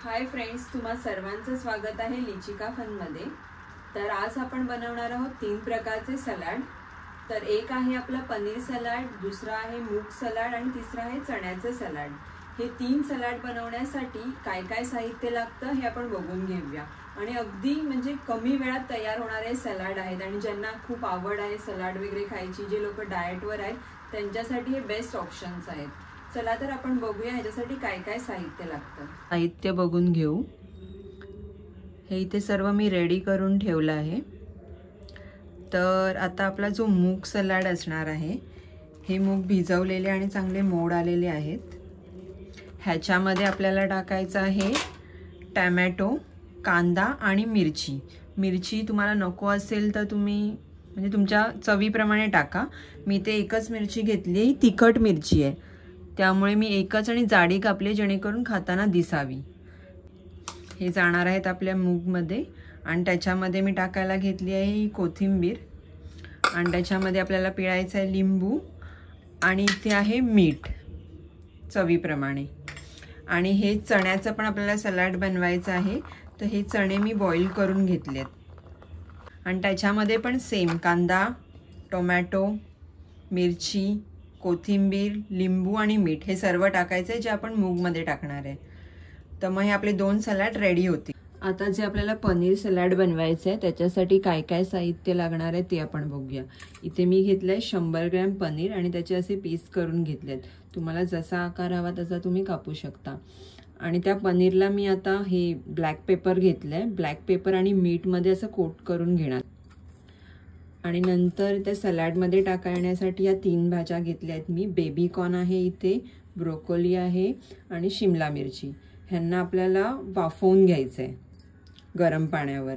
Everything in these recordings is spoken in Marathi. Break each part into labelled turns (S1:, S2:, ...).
S1: हाय फ्रेंड्स, तुम्हा सर्वांचं स्वागत आहे लिचिका फनमध्ये। तर आज आपण बनवणार आहोत 3 प्रकारचे सलाड। तर एक आहे आपला पनीर सलाड, दुसरा आहे मूग सलाड आणि तिसरा आहे चण्याचे सलाड। हे 3 सलाड बनवण्यासाठी काय काय साहित्य लागतं हे आपण बघून घेऊया। आणि अगदी म्हणजे कमी वेळात तयार होणारे सलाड आहेत आणि ज्यांना खूप आवड आहे सलाड वगैरे खायची, जे लोक डाएटवर आहेत त्यांच्यासाठी हे बेस्ट ऑप्शन्स आहेत। चला तर आपण बघूया ह्याच्यासाठी काय काय साहित्य लागतं। साहित्य बघून घेऊ। हे इथे सर्व मी रेडी करून ठेवलं आहे। तर आता आपला जो मूग सलाड असणार आहे, हे मूग भिजवलेले आणि चांगले मोड आलेले आहेत। ह्याच्यामध्ये आपल्याला टाकायचं आहे टोमॅटो, कांदा आणि मिरची। मिरची तुम्हाला नको असेल तर तुम्ही म्हणजे तुमच्या चवीप्रमाणे टाका। मी ते एकच मिरची घेतली, तिखट मिरची आहे, त्यामुळे मी एकच आणि जाडी कापली जेणेकरून खाताना दिसावी। हे जाणार आहेत आपल्या मूगमध्ये आणि त्याच्यामध्ये मी टाकायला घेतली आहे ही कोथिंबीर आणि त्याच्यामध्ये आपल्याला पिळायचं आहे लिंबू आणि इथे आहे मीठ चवीप्रमाणे। आणि हे चण्याचं पण आपल्याला सलाड बनवायचं आहे, तर हे चणे मी बॉईल करून घेतलेत आणि त्याच्यामध्ये पण सेम कांदा, टोमॅटो, मिरची, कोथिंबीर, लिंबू आणि मीठ हे सर्व टाकायचं आहे जे आपण मूगमध्ये टाकणार आहे। तर मग हे आपले 2 सलाड रेडी होते। आता जे आपल्याला पनीर सलाड बनवायचं आहे त्याच्यासाठी काय काय साहित्य लागणार आहे ते आपण बघूया। इथे मी घेतलंय 100 ग्रॅम पनीर आणि त्याचे असे पीस करून घेतलेत। तुम्हाला जसा आकार हवा तसा तुम्ही कापू शकता। आणि त्या पनीरला मी आता हे ब्लॅक पेपर घेतलंय, ब्लॅक पेपर आणि मीठ मध्ये असं कोट करून घेणार। आणि नंतर त्या सलाडमध्ये टाकण्यासाठी या 3 भाज्या घेतल्या आहेत मी। बेबी कॉर्न आहे इथे, ब्रोकोली आहे आणि शिमला मिरची। ह्यांना आपल्याला वाफवून घ्यायचं आहे गरम पाण्यावर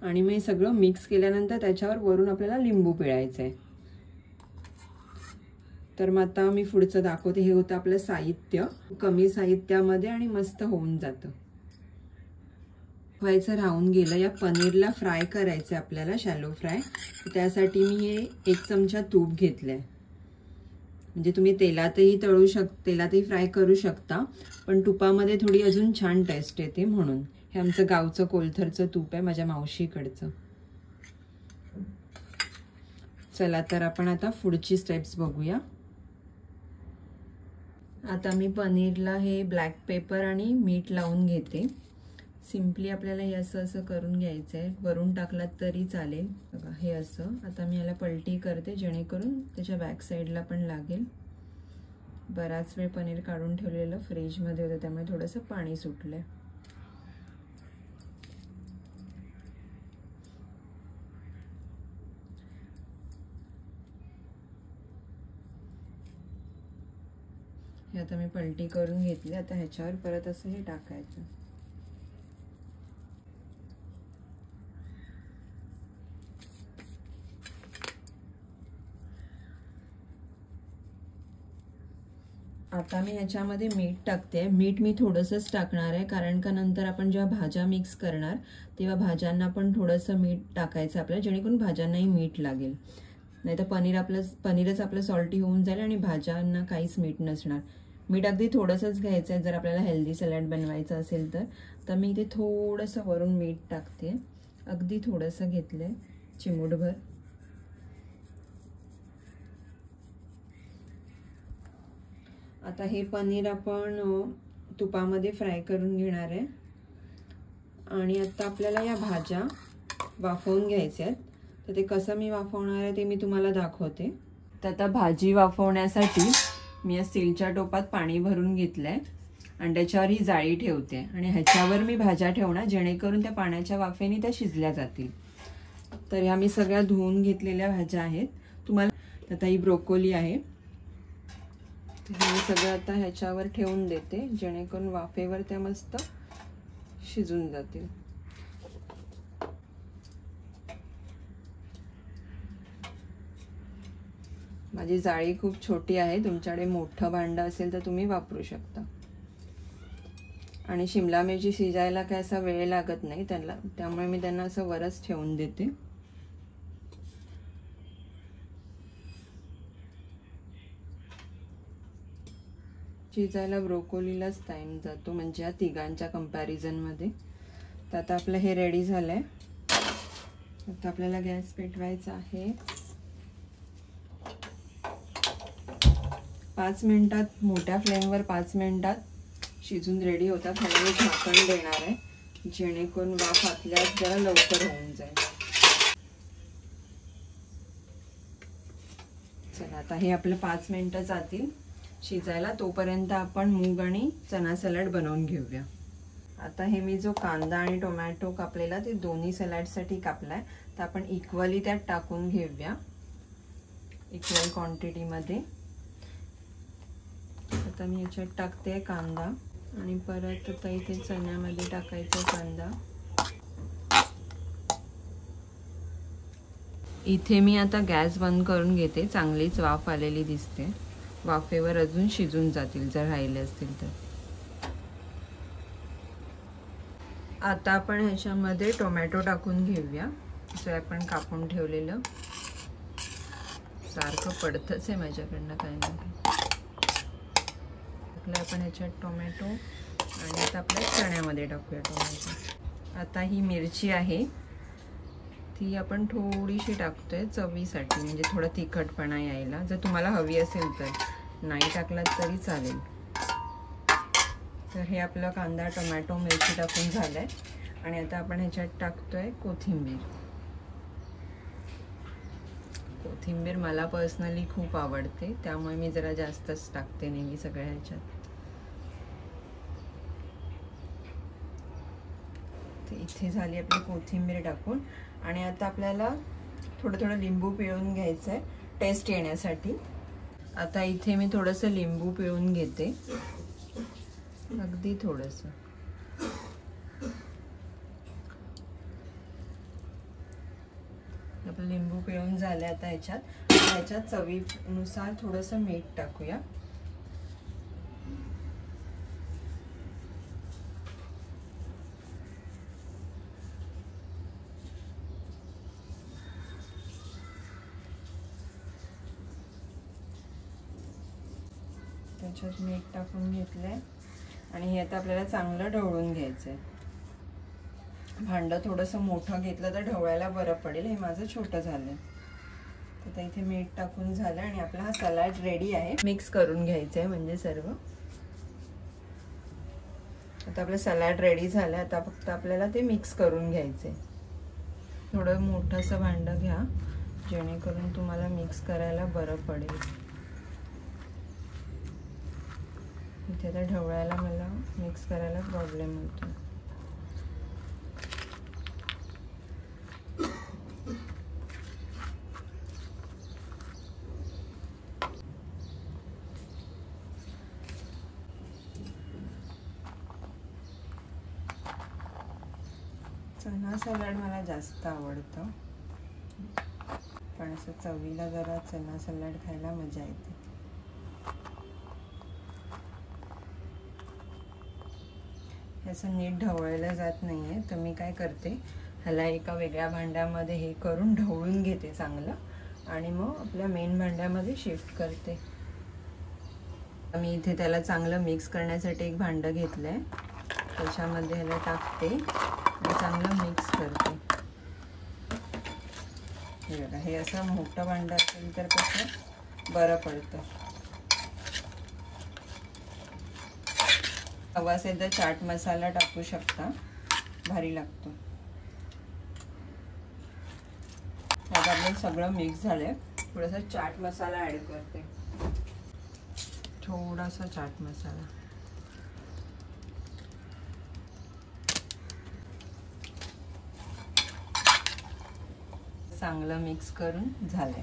S1: आणि मग हे सगळं मिक्स केल्यानंतर त्याच्यावर वरून आपल्याला लिंबू पिळायचं आहे। तर मग आता मी पुढचं दाखवते। हे होतं आपलं साहित्य, कमी साहित्यामध्ये आणि मस्त होऊन जातं। व्हायचं राहून गेलं, या पनीरला फ्राय करायचं आपल्याला, शॅलो फ्राय। त्यासाठी मी हे 1 चमचा तूप घेतलंय। म्हणजे तुम्ही तेलातही तेलातही फ्राय करू शकता, पण तुपामध्ये थोडी अजून छान टेस्ट येते म्हणून। हे आमचं गावचं कोलथरचं तूप आहे, माझ्या मावशीकडचं। चला तर आपण आता पुढची स्टेप्स बघूया। आता मी पनीरला हे ब्लॅक पेपर आणि मीठ लावून घेते। सिंपली आपल्याला हे असं करून घ्यायचं आहे, वरून टाकलात तरी चालेल। बघा हे असं। आता मी याला पलटी करते जेणेकरून त्याच्या बॅक साईडला पण लागेल। बराच वेळ पनीर काढून ठेवलेलं फ्रीजमध्ये होतं, त्यामुळे थोडंसं पाणी सुटलंय। हे आता मी पलटी करून घेतली। आता ह्याच्यावर परत असं हे टाकायचं। आता मी ह्याच्यामध्ये मीठ टाकते। मीठ मी थोडंसंच टाकणार आहे, कारण का नंतर आपण जेव्हा भाज्या मिक्स करणार तेव्हा भाज्यांना पण थोडंसं मीठ टाकायचं आपल्याला, जेणेकरून भाज्यांनाही मीठ लागेल। नाहीतर पनीरच आपलं सॉल्टी होऊन जाईल आणि भाज्यांना काहीच मीठ नसणार। मीठ अगदी थोडंसंच घ्यायचं आहे जर आपल्याला हेल्दी सलाड बनवायचं असेल तर। तर मी इथे थोडंसं वरून मीठ टाकते, अगदी थोडंसं घेतलंय, चिमूटभर। आता हे पनीर आपण तुपामध्ये फ्राय करून घेणार आहे आणि आता आपल्याला या भाज्या वाफवून घ्यायच्या आहेत। तर ते कसं मी वाफवणार आहे ते मी तुम्हाला दाखवते। तर आता भाजी वाफवण्यासाठी मी या स्टीलच्या टोपात पाणी भरून घेतलंय आणि त्याच्यावर ही जाळी ठेवते आणि ह्याच्यावर मी भाज्या ठेवणार जेणेकरून त्या पाण्याच्या वाफेने त्या शिजल्या जातील। तर ह्या मी सगळ्या धुवून घेतलेल्या भाज्या आहेत। तुम्हाला आता ही ब्रोकोली आहे, हे सगळं आता ह्याच्यावर ठेवून देते जेणेकरून वाफेवर त्या मस्त शिजून जातील। माझी जाळी खूप छोटी आहे, तुमच्याकडे मोठं भांडं असेल तर तुम्ही वापरू शकता। आणि शिमला मिरची शिजायला काय असा वेळ लागत नाही त्याला, त्यामुळे मी त्यांना असं वरच ठेवून देते। शिजायला ब्रोकोलीलाच टाइम जातो, म्हणजे या तिघांच्या कंपॅरिझनमध्ये. तर आता आपलं हे रेडी झालंय. आता आपल्याला गॅस पेटवायचा आहे. 5 मिनिटात मोठ्या फ्लेमवर 5 मिनिटात शिजून रेडी होतात. हळूहळू झाकण देणार आहे, जेणेकरून वाफ आतल्यात जरा लवकर होऊन जाईल. चला, आता हे आपलं 5 मिनिटं जातील शिजायला. तोपर्यंत आपण मूग आणि चना सलाड बनवून घेऊया. आता हे मी जो कांदा आणि टोमॅटो कापलेला ते दोन्ही सलाडसाठी कापलाय, तर आपण इक्वली त्यात टाकून घेऊया, इक्वल क्वांटिटीमध्ये. आता मी याच्यात टाकते कांदा आणि परत आता इथे चण्यामध्ये टाकायचा कांदा. इथे मी आता गॅस बंद करून घेते. चांगलीच वाफ आलेली दिसते. वाफेवर अजून शिजून जातील जर राहिले असतील तर. आता आपण ह्याच्यामध्ये टोमॅटो टाकून घेऊया, जे आपण कापून ठेवलेलं. सारखं पडतच आहे माझ्याकडनं काही ना काही. टाकलं आपण ह्याच्यात टोमॅटो आणि आता आपल्या चण्यामध्ये टाकूया टोमॅटो. आता ही मिरची आहे ती आपण थोडीशी टाकतोय चवीसाठी, म्हणजे थोडा तिखटपणा यायला. जर तुम्हाला हवी असेल तर, नाही टाकलात तरी चालेल. तर हे आपलं कांदा टोमॅटो मिरची टाकून झालंय. आणि आता आपण ह्याच्यात टाकतोय कोथिंबीर. कोथिंबीर मला पर्सनली खूप आवडते, त्यामुळे मी जरा जास्तच टाकते नेहमी सगळ्या ह्याच्यात. इथे झाली आपली कोथिंबीर टाकून. आणि आता आपल्याला थोडं थोडं लिंबू पिळून घ्यायचं आहे टेस्ट येण्यासाठी. आता इथे मी थोडंसं लिंबू पिळून घेते, अगदी थोडंसं. आपलं लिंबू पिळून झालं. आता ह्याच्यात चवीनुसार थोडंसं मीठ टाकूया. त्याच्यात मीठ टाकून घेतलंय आणि हे आता आपल्याला चांगलं ढवळून घ्यायचंय. भांडं थोडंसं मोठं घेतलं तर ढवळायला बरं पडेल. हे माझं छोटं झालंय. आता इथे मीठ टाकून झालं आणि आपला हा सलाड रेडी आहे. मिक्स करून घ्यायचंय म्हणजे सर्व. आता आपलं सलाड रेडी झालं. आता फक्त आपल्याला ते मिक्स करून घ्यायचंय. थोडं मोठंसं भांडं घ्या, जेणेकरून तुम्हाला मिक्स करायला बरं पडेल. इथे तर ढवळायला मला मिक्स करायला प्रॉब्लेम होतो. चना सलाड मला जास्त आवडतं, पण असं चवीला जरा चना सलाड खायला मजा येते. असं नीट ढवळलं जात नाहीये, तर मी काय करते, ह्याला एका वेगळ्या भांड्यामध्ये हे करून ढवळून घेते चांगलं आणि मग आपल्या मेन भांड्यामध्ये शिफ्ट करते. मी इथे त्याला चांगलं मिक्स करण्यासाठी एक भांडं घेतलंय. त्याच्यामध्ये ह्याला टाकते आणि चांगलं मिक्स करते. हे बघा, हे असं मोठं भांडं असेल तर कसं बरं पडतं. हवा असेल तर चाट मसाला टाकू शकता, भारी लागतो. आता आपलं सगळं मिक्स झालंय. थोडासा चाट मसाला ऍड करते, थोडासा चाट मसाला. चांगलं मिक्स करून झालंय.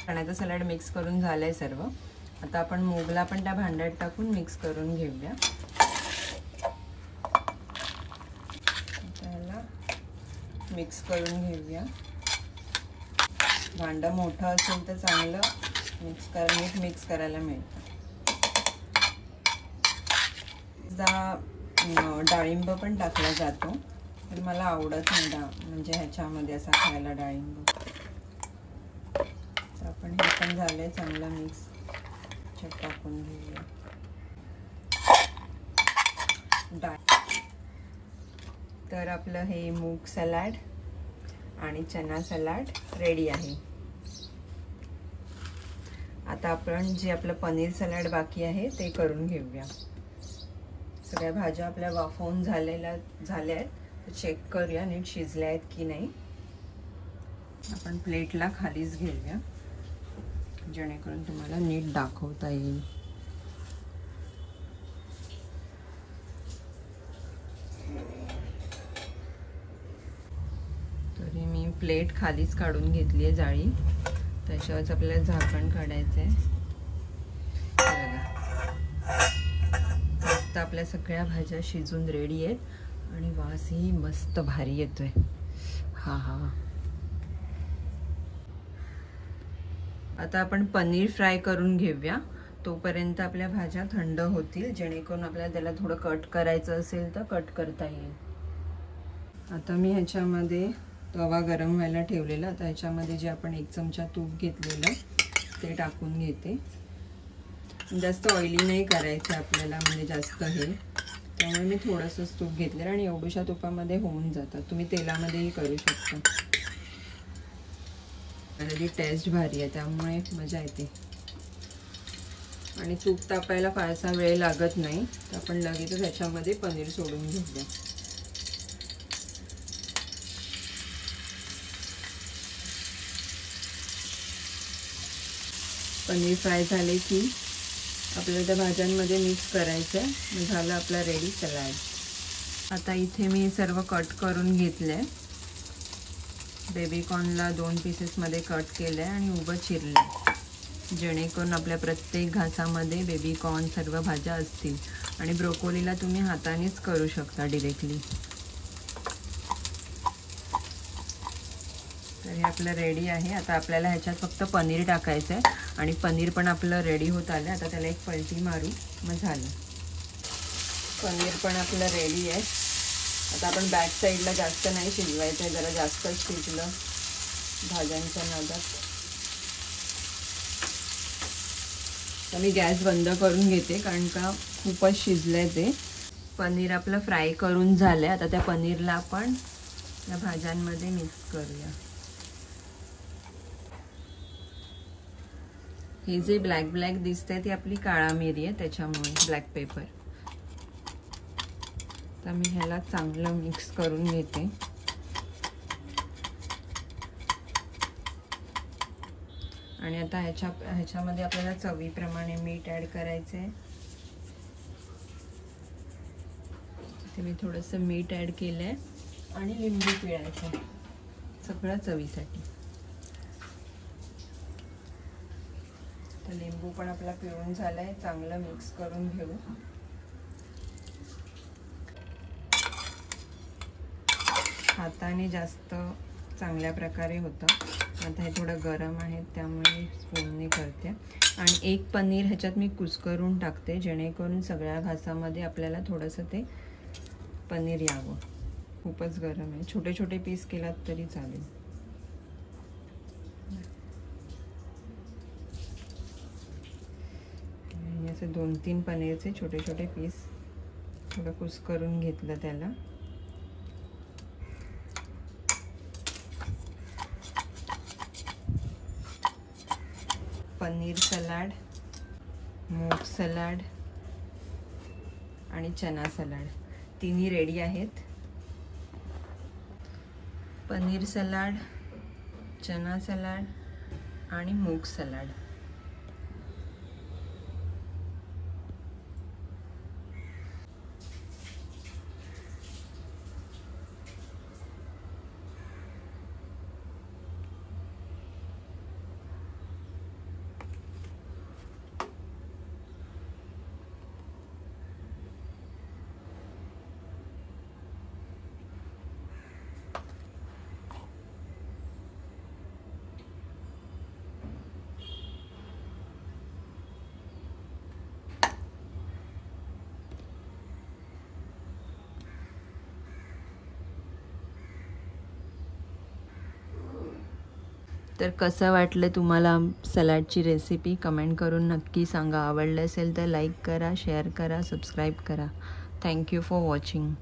S1: चण्याचं सलाड मिक्स करून झालंय सर्व. आता आपण मूगला पण त्या भांड्यात टाकून मिक्स करून घेऊया. त्याला मिक्स करून घेऊया. भांडं मोठं असेल तर चांगलं नीट मिक्स करायला मिळतं. डाळिंब पण टाकला जातो, तर मला आवडत नाही म्हणजे ह्याच्यामध्ये असा खायला डाळिंब. तर आपण हे पण झालंय चांगलं मिक्स टाकून घेऊया. तर आपलं हे मूग सलाड आणि चना सलाड रेडी आहे. आता आपण जे आपलं पनीर सलाड बाकी आहे ते करून घेऊया. सगळ्या भाज्या आपल्या वाफवून झाल्या आहेत. चेक करूया नीट शिजल्या आहेत की नाही. आपण प्लेटला खालीच घेऊया जेणेकरून तुम्हाला नीट दाखवता येईल. तरी मी प्लेट खालीच काढून घेतली आहे जाळी. त्याच्यावरच आपल्याला झाकण काढायचं आहे. मस्त आपल्या सगळ्या भाज्या शिजून रेडी आहेत आणि वासही मस्त भारी येतोय. हा हा. आता आपण पनीर फ्राय करून घेऊया. तोपर्यंत आपल्या भाज्या थंड होतील जेणेकरून आपल्याला त्याला थोडं कट करायचं असेल तर कट करता येईल. आता मी ह्याच्यामध्ये तवा गरम व्हायला ठेवलेला. आता ह्याच्यामध्ये जे आपण 1 चमचा तूप घेतलेलं ते टाकून घेते. जास्त ऑइली नाही करायचं आपल्याला, म्हणजे जास्त हे, त्यामुळे मी थोडंसंच तूप घेतलेलं आणि एवढ्याशा तुपामध्ये होऊन जातात. तुम्ही तेलामध्येही करू शकता. त्याची टेस्ट भारी आहे त्यामुळे मजा येते. आणि तूप तापायला फारसा वेळ लागत नाही. तर आपण लगेचच ह्याच्यामध्ये पनीर सोडून घेऊया. पनीर फ्राय झाले की आपल्याला त्या भाज्यांमध्ये मिक्स करायचं आहे. मग झालं आपला रेडी सलाड. आता इथे मी सर्व कट करून घेतलंय. बेबी कॉर्नला 2 पीसेसमध्ये कट केलं आहे आणि उभं चिरलं जेणेकरून आपल्या प्रत्येक घासामध्ये बेबी कॉर्न सर्व भाज्या असतील. आणि ब्रोकोलीला तुम्ही हातानेच करू शकता डायरेक्टली. तर हे आपलं रेडी आहे. आता आपल्याला ह्याच्यात फक्त पनीर टाकायचं आहे आणि पनीर पण आपलं रेडी होत आलं. आता त्याला एक पलटी मारू, मग झालं. पनीर पण आपलं रेडी आहे. आता आपण बॅक साईडला जास्त नाही शिजवायचं आहे, जरा जास्तच शिजलं भाज्यांच्या नादात. तर मी गॅस बंद करून घेते कारण का खूपच शिजलंय ते. पनीर आपलं फ्राय करून झालंय. आता त्या पनीरला आपण या भाज्यांमध्ये मिक्स करूया. हे जे ब्लॅक ब्लॅक दिसतंय ती आपली काळा मिरी आहे, त्याच्यामुळे ब्लॅक पेपर. तर मी ह्याला चांगलं मिक्स करून घेते. आणि आता ह्याच्यामध्ये आपल्याला चवीप्रमाणे मीठ ॲड करायचं आहे. ते मी थोडंसं मीठ ॲड केलं आहे आणि लिंबू पिळायचं आहे सगळं चवीसाठी. तर लिंबू पण आपला पिळून झाला आहे. चांगलं मिक्स करून घेऊ. हाताने जास्त चांगल्या प्रकारे होतं. आता हे थोडं गरम आहे त्यामुळे स्पूनने करते. आणि एक पनीर ह्याच्यात मी कुस्करून टाकते जेणेकरून सगळ्या घासामध्ये आपल्याला थोडंसं ते पनीर यावं. खूपच गरम आहे. छोटे छोटे पीस केलात तरी चालेल. असे 2-3 पनीरचे छोटे छोटे पीस थोडं कुस्करून घेतलं त्याला. पनीर सलाड, मूग सलाड आणि चना सलाड तिन्ही रेडी आहेत. पनीर सलाड, चना सलाड आणि मूग सलाड. तर कसं वाटलं तुम्हाला सलाडची रेसिपी कमेंट करून नक्की सांगा. आवडलं असेल तर लाईक करा, शेअर करा, सबस्क्राईब करा. Thank you for watching.